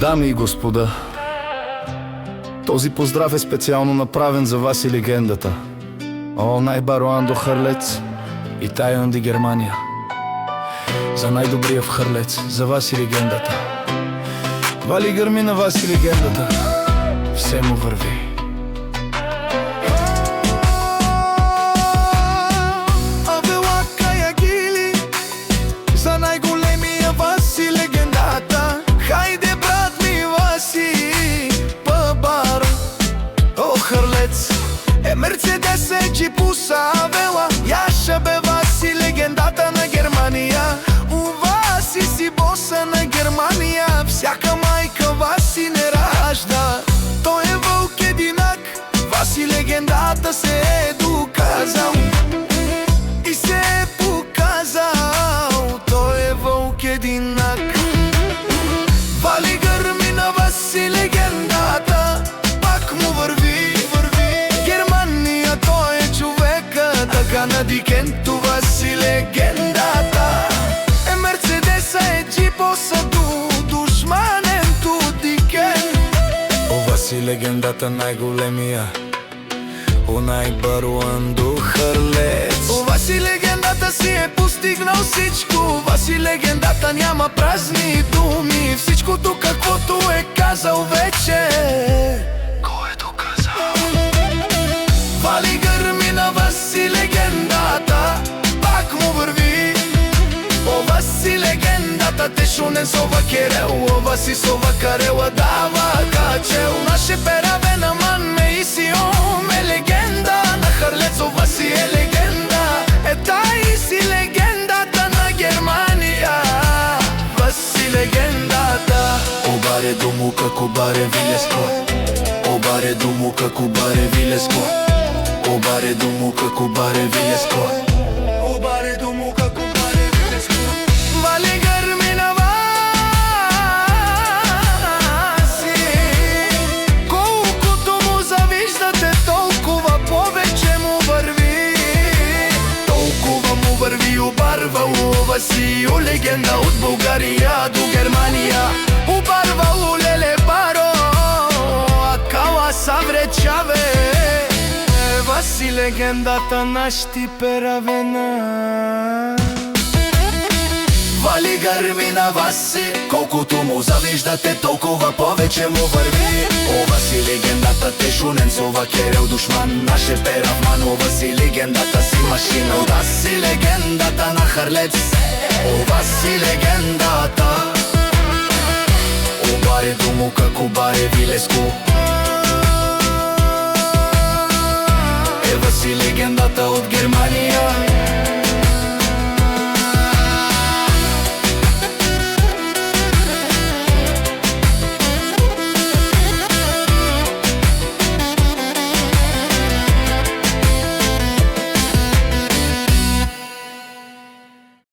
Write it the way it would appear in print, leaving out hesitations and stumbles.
Дами и господа, този поздрав е специално направен за вас и легендата. О, най-бароандо Хърлец и Тайонди Германия. За най-добрия в Хърлец, за вас и легендата. Вали гърми на вас и легендата. Все му върви. За най-големия Васи легендата. Хайде, брат ми Васи, пъбар. О, Хърлец е Мерцедес, е джипуса, Авела. Яша бе Васи легендата на Германия. У Васи си боса на Германия. Всяка майка Васи не ражда. Той е вълк единак, Васи легендата се е доказал и се е показал. Той е вълк единак. Вали гърми на Васи легендата, пак му върви. Германия, той е човека, така на Дикенто Васи легендата. Е Мерцедеса, е джипоса, душманенто Дикен. О, Васи легендата най-големия, о, най-баруандо Хърлец. О, Васи легендата си е постигнал всичко. Васи легендата няма празни думи. Всичкото каквото е казал вече го е доказал. Вали гърми на Васи легендата, пак му върви. О, Васи легендата, те шунен сова керел. О, Васи сова карела дава качел. Наше пераве на ман ме и си ме легенда на Хърлец. О, Васи е легенда, е тай си легендата на Германия. Васи легендата. Обаре дому како баре вилеско. Обаре дому како баре вилеско. Обаре дому како баре вилеско. Обаре дому како баре вилеско. Вали гърми на Васи. Колкото му завиждате, толкова повече му върви. Толкова му върви, обарвало Васи, о, легенда от България до Германия. Обарвало леле баро, а кала савречаве. Васи легендата нашти перавена. Вали гърми на Васи, колкото му завиждате, толкова повече му върви. О, Васи легендата, те шунен сова керел душман. Наше перавман, о, Васи легендата си машина. О, Васи легендата на Хърлец. О, Васи легендата. Обаре дому како баре вилеско.